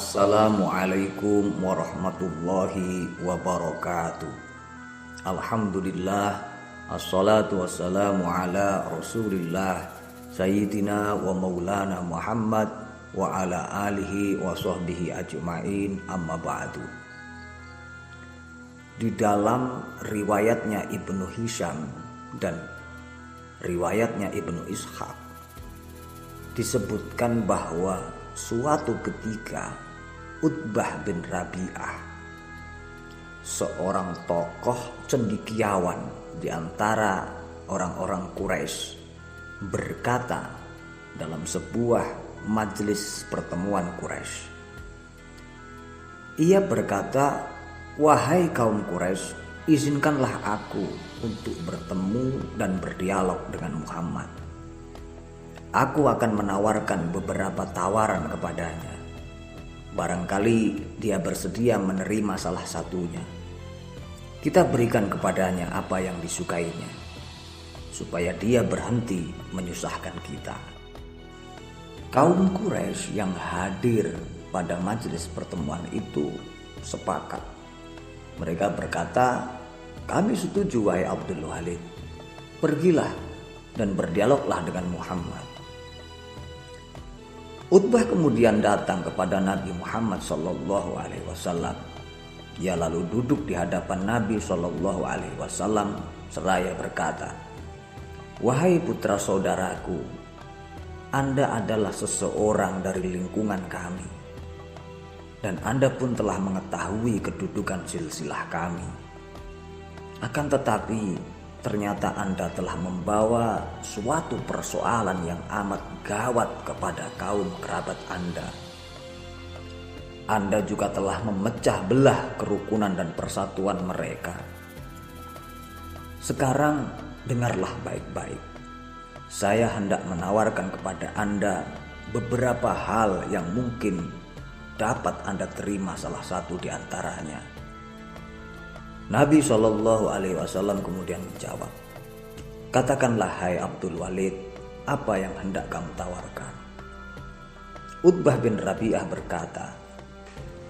Assalamualaikum warahmatullahi wabarakatuh. Alhamdulillah, assalatu wassalamu ala rasulillah Sayyidina wa maulana Muhammad wa ala alihi wa sahbihi ajma'in, amma ba'du. Di dalam riwayatnya Ibnu Hisham dan riwayatnya Ibnu Ishaq disebutkan bahwa suatu ketika Utbah bin Rabi'ah, seorang tokoh cendekiawan di antara orang-orang Quraisy, berkata dalam sebuah majelis pertemuan Quraisy. Ia berkata, "Wahai kaum Quraisy, izinkanlah aku untuk bertemu dan berdialog dengan Muhammad. Aku akan menawarkan beberapa tawaran kepadanya. Barangkali dia bersedia menerima salah satunya. Kita berikan kepadanya apa yang disukainya, supaya dia berhenti menyusahkan kita." Kaum Quraisy yang hadir pada majelis pertemuan itu sepakat. Mereka berkata, "Kami setuju, wahai Abdul Walid. Pergilah dan berdialoglah dengan Muhammad." Utbah kemudian datang kepada Nabi Muhammad SAW. Ia lalu duduk di hadapan Nabi SAW seraya berkata, "Wahai putra saudaraku, Anda adalah seseorang dari lingkungan kami, dan Anda pun telah mengetahui kedudukan silsilah kami. Akan tetapi ternyata Anda telah membawa suatu persoalan yang amat gawat kepada kaum kerabat Anda. Anda juga telah memecah belah kerukunan dan persatuan mereka. Sekarang dengarlah baik-baik. Saya hendak menawarkan kepada Anda beberapa hal yang mungkin dapat Anda terima salah satu di antaranya." Nabi SAW kemudian menjawab, "Katakanlah, hai Abdul Walid, apa yang hendak kamu tawarkan?" Utbah bin Rabi'ah berkata,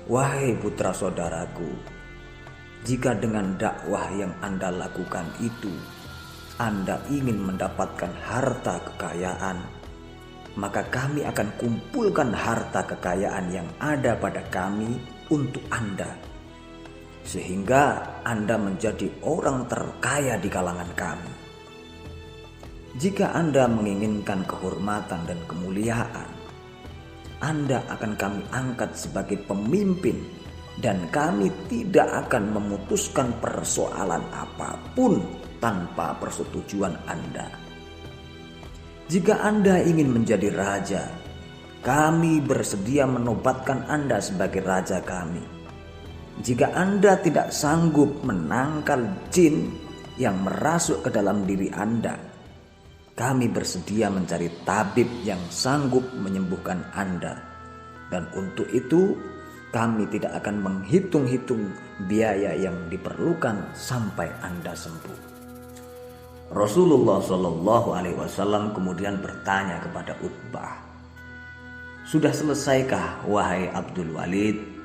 "Wahai putra saudaraku, jika dengan dakwah yang Anda lakukan itu Anda ingin mendapatkan harta kekayaan, maka kami akan kumpulkan harta kekayaan yang ada pada kami untuk Anda, sehingga Anda menjadi orang terkaya di kalangan kami. Jika Anda menginginkan kehormatan dan kemuliaan, Anda akan kami angkat sebagai pemimpin, dan kami tidak akan memutuskan persoalan apapun tanpa persetujuan Anda. Jika Anda ingin menjadi raja, kami bersedia menobatkan Anda sebagai raja kami. Jika Anda tidak sanggup menangkal jin yang merasuk ke dalam diri Anda, kami bersedia mencari tabib yang sanggup menyembuhkan Anda. Dan untuk itu kami tidak akan menghitung-hitung biaya yang diperlukan sampai Anda sembuh." Rasulullah SAW kemudian bertanya kepada Utbah, "Sudah selesaikah, wahai Abdul Walid?"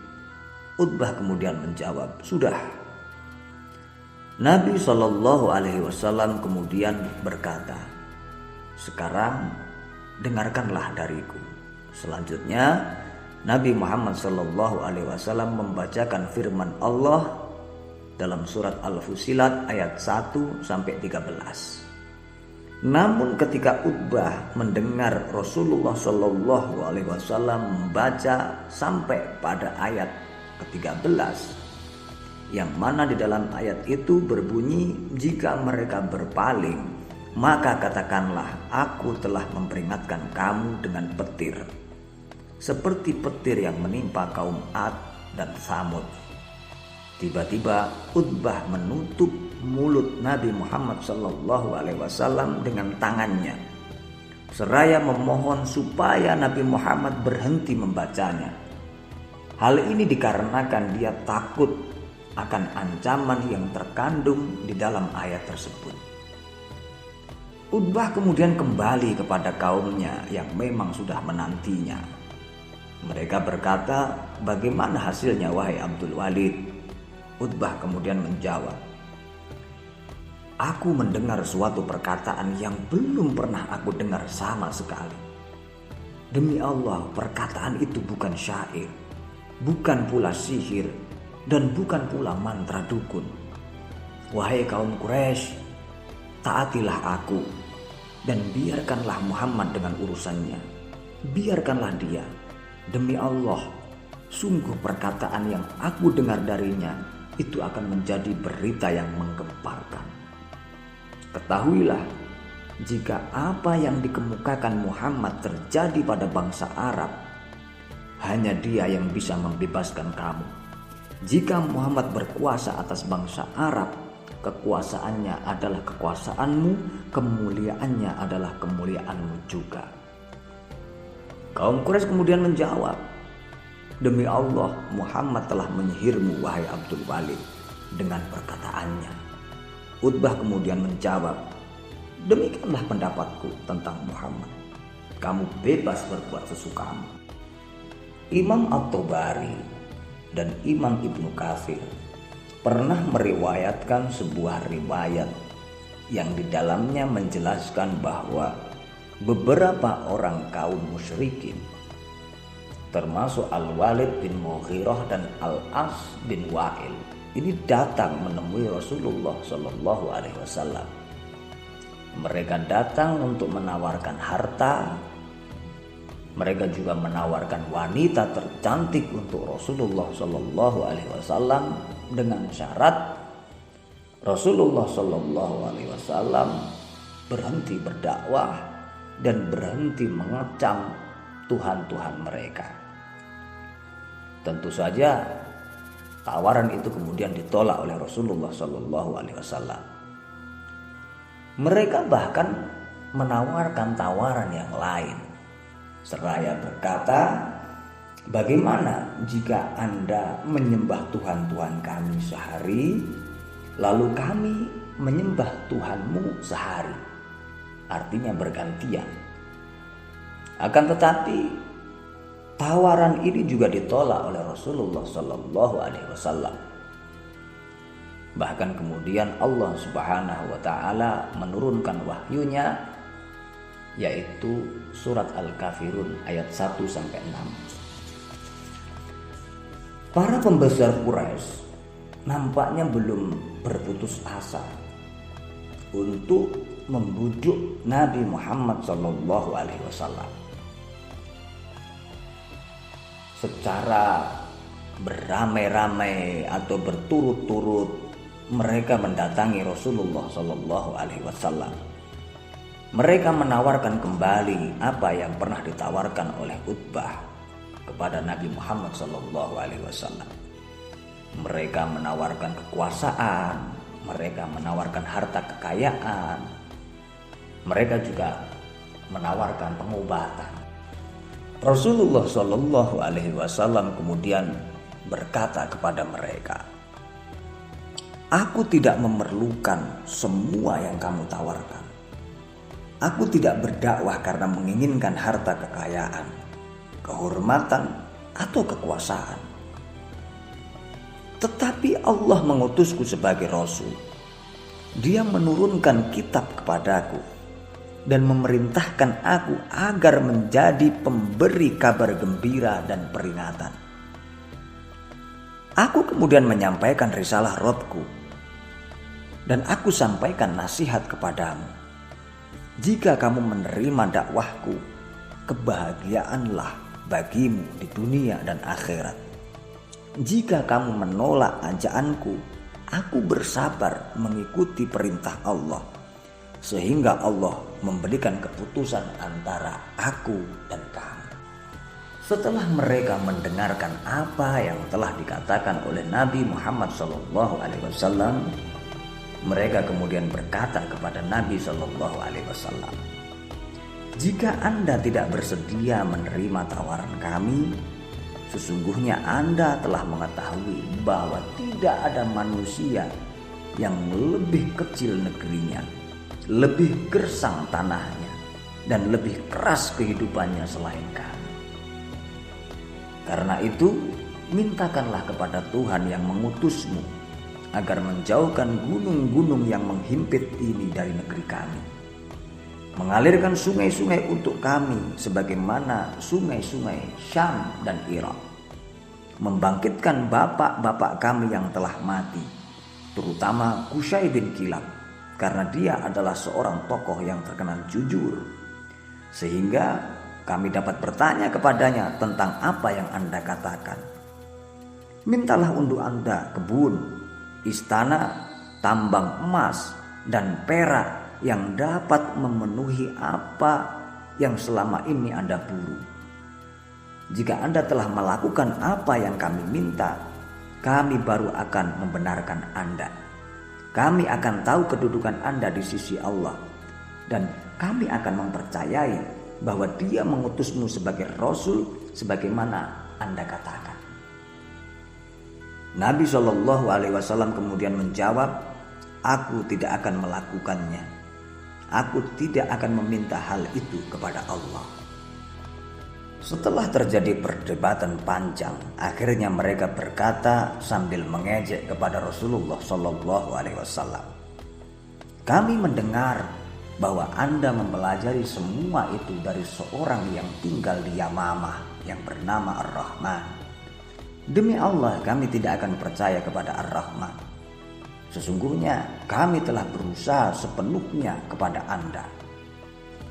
Utbah kemudian menjawab, "Sudah." Nabi SAW kemudian berkata, "Sekarang dengarkanlah dariku." Selanjutnya Nabi Muhammad SAW membacakan firman Allah dalam surat Al-Fusilat ayat 1-13. Namun ketika Utbah mendengar Rasulullah SAW membaca sampai pada ayat ke-13, yang mana di dalam ayat itu berbunyi, "Jika mereka berpaling, maka katakanlah, aku telah memperingatkan kamu dengan petir, seperti petir yang menimpa kaum Ad dan Tsamud." Tiba-tiba Utbah menutup mulut Nabi Muhammad SAW dengan tangannya, seraya memohon supaya Nabi Muhammad berhenti membacanya. Hal ini dikarenakan dia takut akan ancaman yang terkandung di dalam ayat tersebut. Utbah kemudian kembali kepada kaumnya yang memang sudah menantinya. Mereka berkata, "Bagaimana hasilnya wahai Abdul Walid?" Utbah kemudian menjawab, "Aku mendengar suatu perkataan yang belum pernah aku dengar sama sekali. Demi Allah, perkataan itu bukan syair, bukan pula sihir, dan bukan pula mantra dukun. Wahai kaum Quraisy, taatilah aku dan biarkanlah Muhammad dengan urusannya. Biarkanlah dia. Demi Allah, sungguh perkataan yang aku dengar darinya itu akan menjadi berita yang menggemparkan. Ketahuilah, jika apa yang dikemukakan Muhammad terjadi pada bangsa Arab, hanya dia yang bisa membebaskan kamu. Jika Muhammad berkuasa atas bangsa Arab, kekuasaannya adalah kekuasaanmu, kemuliaannya adalah kemuliaanmu juga." Kaum Quraisy kemudian menjawab, "Demi Allah, Muhammad telah menyihirmu wahai Abdul Walid dengan perkataannya." Utbah kemudian menjawab, "Demikianlah pendapatku tentang Muhammad. Kamu bebas berbuat sesukamu." Imam At-Tabari dan Imam Ibnu Katsir pernah meriwayatkan sebuah riwayat yang di dalamnya menjelaskan bahwa beberapa orang kaum musyrikin, termasuk Al-Walid bin Mughirah dan Al-As bin Wa'il, ini datang menemui Rasulullah Shallallahu Alaihi Wasallam. Mereka datang untuk menawarkan harta. Mereka juga menawarkan wanita tercantik untuk Rasulullah Shallallahu Alaihi Wasallam dengan syarat Rasulullah Shallallahu Alaihi Wasallam berhenti berdakwah dan berhenti mengecam Tuhan-Tuhan mereka. Tentu saja tawaran itu kemudian ditolak oleh Rasulullah Shallallahu Alaihi Wasallam. Mereka bahkan menawarkan tawaran yang lain, seraya berkata, "Bagaimana jika Anda menyembah Tuhan-Tuhan kami sehari, lalu kami menyembah Tuhanmu sehari?" Artinya bergantian. Akan tetapi tawaran ini juga ditolak oleh Rasulullah Sallallahu Alaihi Wasallam. Bahkan kemudian Allah Subhanahu Wa Taala menurunkan wahyunya, yaitu surat Al-Kafirun ayat 1-6. Para pembesar Quraisy nampaknya belum berputus asa untuk membujuk Nabi Muhammad Sallallahu Alaihi Wasallam. Secara beramai-ramai atau berturut-turut mereka mendatangi Rasulullah Shallallahu Alaihi Wasallam. Mereka menawarkan kembali apa yang pernah ditawarkan oleh Utbah kepada Nabi Muhammad Shallallahu Alaihi Wasallam. Mereka menawarkan kekuasaan, mereka menawarkan harta kekayaan, mereka juga menawarkan pengobatan. Rasulullah Shallallahu Alaihi Wasallam kemudian berkata kepada mereka, "Aku tidak memerlukan semua yang kamu tawarkan. Aku tidak berdakwah karena menginginkan harta kekayaan, kehormatan, atau kekuasaan. Tetapi Allah mengutusku sebagai Rasul. Dia menurunkan kitab kepadaku dan memerintahkan aku agar menjadi pemberi kabar gembira dan peringatan. Aku kemudian menyampaikan risalah Rabbku, dan aku sampaikan nasihat kepadamu. Jika kamu menerima dakwahku, kebahagiaanlah bagimu di dunia dan akhirat. Jika kamu menolak ajaanku, aku bersabar mengikuti perintah Allah, sehingga Allah memberikan keputusan antara aku dan kamu." Setelah mereka mendengarkan apa yang telah dikatakan oleh Nabi Muhammad SAW, mereka kemudian berkata kepada Nabi SAW, "Jika Anda tidak bersedia menerima tawaran kami, sesungguhnya Anda telah mengetahui bahwa tidak ada manusia yang lebih kecil negerinya, lebih gersang tanahnya, dan lebih keras kehidupannya selain kami. Karena itu, mintakanlah kepada Tuhan yang mengutusmu agar menjauhkan gunung-gunung yang menghimpit ini dari negeri kami. Mengalirkan sungai-sungai untuk kami sebagaimana sungai-sungai Syam dan Irak. Membangkitkan bapak-bapak kami yang telah mati, terutama Qusay bin Kilab, karena dia adalah seorang tokoh yang terkenal jujur, sehingga kami dapat bertanya kepadanya tentang apa yang Anda katakan. Mintalah untuk Anda kebun, istana, tambang emas, dan perak yang dapat memenuhi apa yang selama ini Anda buru. Jika Anda telah melakukan apa yang kami minta, kami baru akan membenarkan Anda. Kami akan tahu kedudukan Anda di sisi Allah, dan kami akan mempercayai bahwa Dia mengutusmu sebagai Rasul sebagaimana Anda katakan. Nabi SAW kemudian menjawab, "Aku tidak akan melakukannya. Aku tidak akan meminta hal itu kepada Allah." Setelah terjadi perdebatan panjang, akhirnya mereka berkata sambil mengejek kepada Rasulullah SAW, "Kami mendengar bahwa Anda mempelajari semua itu dari seorang yang tinggal di Yamamah yang bernama Ar-Rahman. Demi Allah, kami tidak akan percaya kepada Ar-Rahman. Sesungguhnya kami telah berusaha sepenuhnya kepada Anda.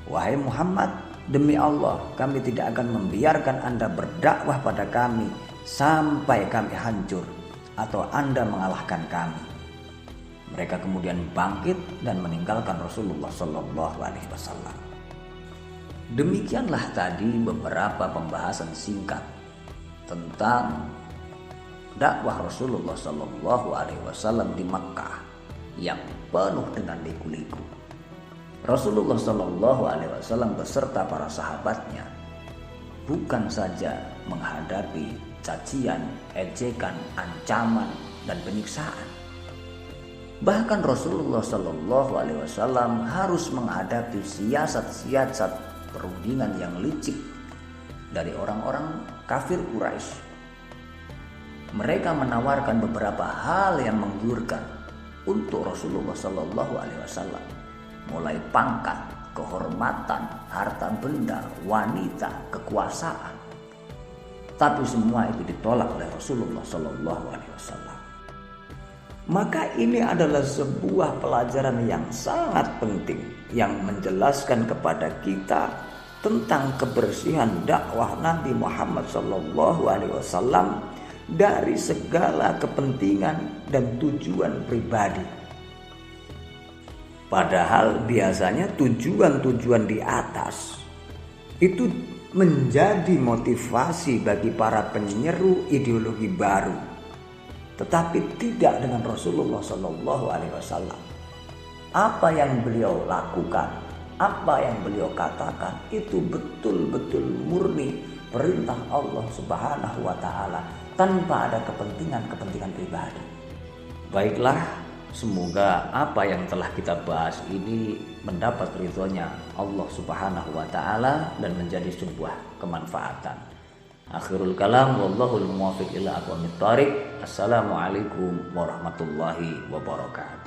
Wahai Muhammad, demi Allah, kami tidak akan membiarkan Anda berdakwah pada kami sampai kami hancur atau Anda mengalahkan kami." Mereka kemudian bangkit dan meninggalkan Rasulullah SAW. Demikianlah tadi beberapa pembahasan singkat tentang dakwah Rasulullah SAW di Makkah yang penuh dengan liku-liku. Rasulullah SAW beserta para sahabatnya bukan saja menghadapi cacian, ejekan, ancaman, dan penyiksaan. Bahkan Rasulullah SAW harus menghadapi siasat-siasat perundingan yang licik dari orang-orang kafir Quraisy. Mereka menawarkan beberapa hal yang menggiurkan untuk Rasulullah SAW. Mulai pangkat, kehormatan, harta benda, wanita, kekuasaan. Tapi semua itu ditolak oleh Rasulullah SAW. Maka ini adalah sebuah pelajaran yang sangat penting yang menjelaskan kepada kita tentang kebersihan dakwah Nabi Muhammad SAW dari segala kepentingan dan tujuan pribadi. Padahal biasanya tujuan-tujuan di atas itu menjadi motivasi bagi para penyeru ideologi baru, tetapi tidak dengan Rasulullah SAW. Apa yang beliau lakukan, apa yang beliau katakan itu betul-betul murni perintah Allah Subhanahu wa Ta'ala, tanpa ada kepentingan pribadi. Baiklah, semoga apa yang telah kita bahas ini mendapat ridhonya Allah Subhanahu wa Ta'ala dan menjadi sebuah kemanfaatan. Akhirul kalam, wallahul muwaffiq ila aqwamit thariq. Assalamualaikum warahmatullahi wabarakatuh.